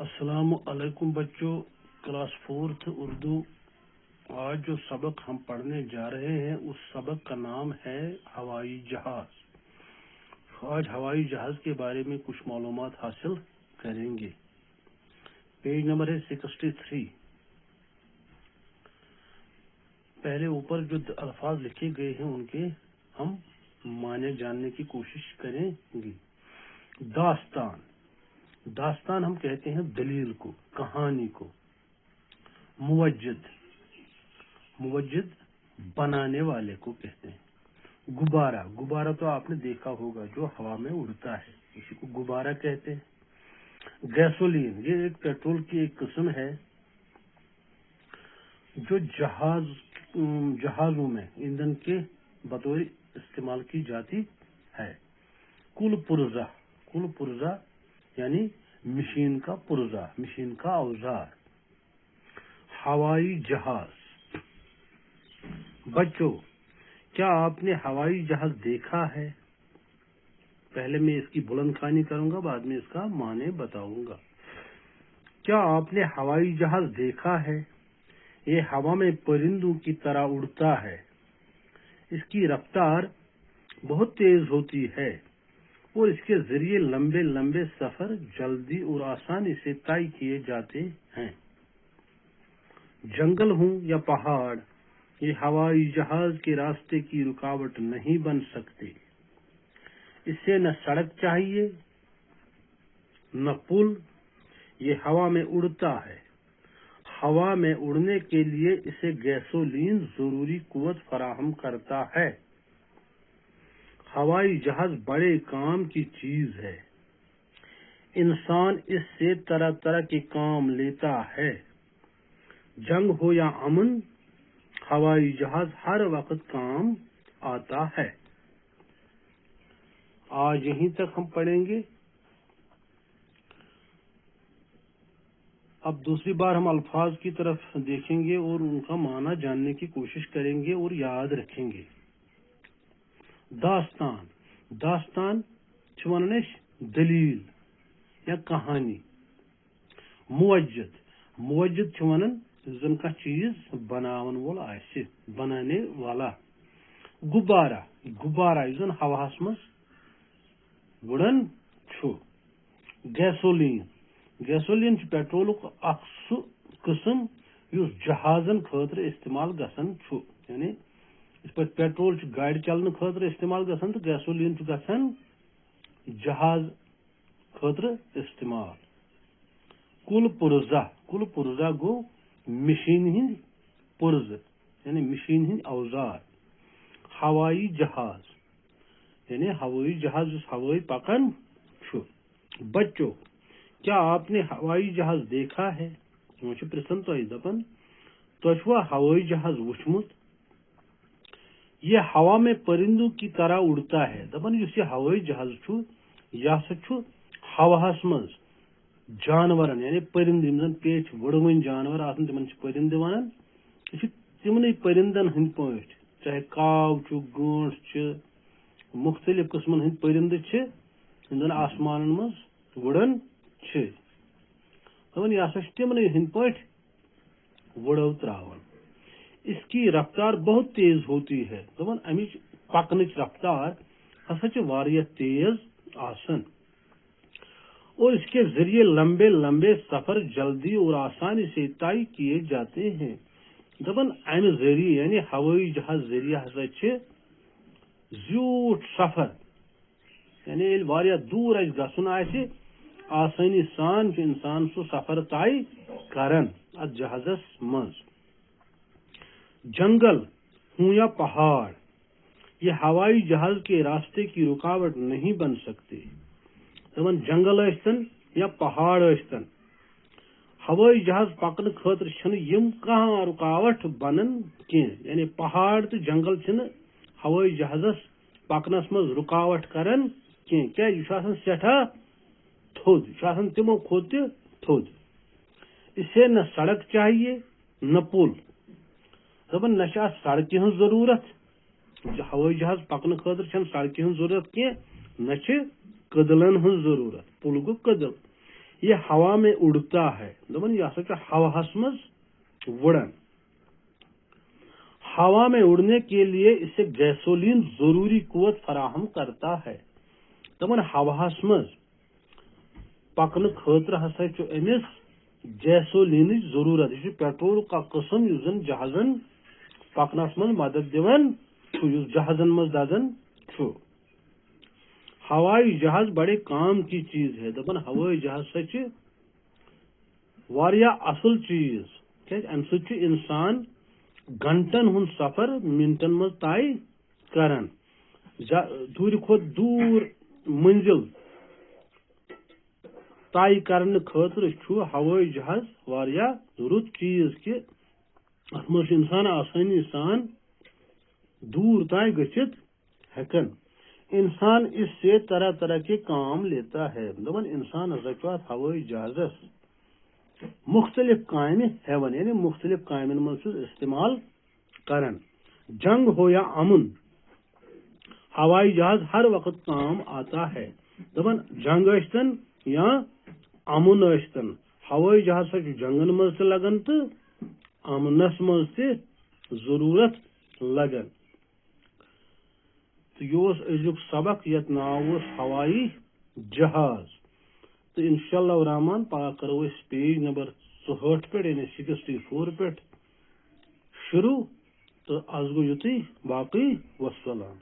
अस्सलाम अलैकुम बच्चों, क्लास 4th उर्दू। आज जो सबक हम पढ़ने जा रहे हैं उस सबक का नाम है हवाई जहाज। आज हवाई जहाज के बारे में कुछ मालूमात हासिल करेंगे। पेज नंबर है 63। पहले ऊपर जो अल्फाज लिखे गए हैं उनके हम माने जानने की कोशिश करेंगे। दास्तान, दास्तान हम कहते हैं दलील को, कहानी को। मुवज्जिद, मुवज्जिद बनाने वाले को कहते हैं। गुब्बारा, गुब्बारा तो आपने देखा होगा जो हवा में उड़ता है, इसी को गुब्बारा कहते हैं। गैसोलीन, ये एक पेट्रोल की एक किस्म है जो जहाजों में ईंधन के बतौर इस्तेमाल की जाती है। कुल पुर्जा, कुल पुर्जा यानी मशीन का पुर्जा, मशीन का औजार। हवाई जहाज, बच्चों क्या आपने हवाई जहाज देखा है? पहले मैं इसकी बुलंद खानी करूंगा, बाद में इसका माने बताऊंगा। क्या आपने हवाई जहाज देखा है? ये हवा में परिंदों की तरह उड़ता है। इसकी रफ्तार बहुत तेज होती है और इसके जरिए लंबे लंबे सफर जल्दी और आसानी से तय किए जाते हैं। जंगल हो या पहाड़, ये हवाई जहाज के रास्ते की रुकावट नहीं बन सकते। इससे न सड़क चाहिए न पुल, ये हवा में उड़ता है। हवा में उड़ने के लिए इसे गैसोलीन जरूरी कुव्वत फराहम करता है। हवाई जहाज बड़े काम की चीज है। इंसान इससे तरह तरह के काम लेता है। जंग हो या अमन, हवाई जहाज हर वक्त काम आता है। आज यहीं तक हम पढ़ेंगे। अब दूसरी बार हम अल्फाज की तरफ देखेंगे और उनका माना जानने की कोशिश करेंगे और याद रखेंगे। दास्तान, दास्तान दलील या कहानी। मुवज्जिद, मुवज्जिद जन का चीज बनावन वोल आसे, बनाने वाला। गुब्बारा, गुब्बारा जन हवास मज वुड़न छु। गैसोलीन, गैसोलीन पेट्रोल सु किस्म युस जहाजन खतर इस्तेमाल गसन छु, यानी इस पर पेट्रोल गाड़ी चलने खतर इस्तेमाल गसन तो गैसोलीन गसन जहाज खतर इस्तेमाल। कुल पुर्जा, कुल पुर्जा गो मशीन हिंद पुर्ज यानी मशीन हिंद औजार। हवाई जहाज यानी हवाई जहाज जिस हवाई पकन छु। बच्चों क्या आपने हवाई जहाज देखा है? प्रश्न तो दपन तो हवाई जहाज वुचमुत। ये हवा में परिंदों की तरह उड़ता है। दपन युस ये हवाई जहाज छु यह छु हवास मज जानवर यानी परिंद यम पेच वुड़वन जानवर आसन तिमन परिंद वनान। तिमन परिंदन हंद पट, चाहे काव छु, गंठ छु, मुख्तलिफ किस्मन हंद परिंद इन आसमान मज वुड़न दपन यह तिमन हंद पट वुड़व त्रावन। इसकी रफ्तार बहुत तेज होती है। दपन अमिच पकनच रफ्तार हसा वारिया तेज आसन और इसके जरिए लंबे लंबे सफर जल्दी और आसानी से तय किए जाते हैं। दपन अमि जरिए यानी हवाई जहाज जरिए हसा ज़्यूट सफर यानी वारिया दूर गसन आसानी सान इंसान सु सफर तय करन अत जहाजस मज। जंगल हो या पहाड़, ये हवाई जहाज के रास्ते की रुकावट नहीं बन सकते। दपन जंगल अस्तन या पहाड़ अस्तन, हवाई जहाज पकन खतर छन यम कहां रुकावट बनन के, यानी पहाड़ तो जंगल छन हवाई जहाजस पकनस मज रुकावट करन के। क्या यह सठा थोद, तिमो खोद थोद। इसे न सड़क चाहिए न पुल। दपन न सड़क हज जरूरत, हवाई जहाज पकन खतर सड़क हज जरूरत की, न कदलन हज जरूरत, पुल गो कदल। یہ ہوا میں اڑتا ہے دپان یہ ہسا ہواہس مز وڑان. ہوا میں اڑنے کے لیے اسے گیسولین ضروری قوت فراہم کرتا ہے. دپان ہواہس مز پکن خاطر ہسا امس گیسولین ضرورت. یہ پیٹرول کا قسم اس زن جہازن پکنس من مدد دیوان اس جہازن مز دزان. ہوائی جہاز بڑے کام کی چیز ہے. دپان ہوائی جہاز سا واریاہ اصل چیز کیازِ امہ سۭتۍ چھُ انسان گھنٹن ہند سفر منٹن مز طے کران. دور کھت دور منزل طے کرنے خاطر چھُ ہوائی جہاز واریاہ رُت چیز کہ ات مز انسان آسانی سان دور طے گژھِتھ ہیکان. انسان اس سے طرح طرح کے کام لیتا ہے. دپان انسان ہسا چھُ اتھ ہوائی جہازس مختلف کامہ ہیوان یعنی مختلف کامن مز استعمال کران. جنگ ہو یا امن ہوائی جہاز ہر وقت کام آتا ہے. دپان جنگ اشتن یا امن اشتن ہوائی جہاز سا جنگن مز تہ لگان تو امنس مز تہ ضرورت لگان. تو یہ ازیک سبق یت ناو ہوائی جہاز. تو انشاءاللہ الرحمن پگہ کرو اس پیج نمبر 64 پہ یعنی 64 پہ شروع. تو آز گو یُتُے باقی والسلام.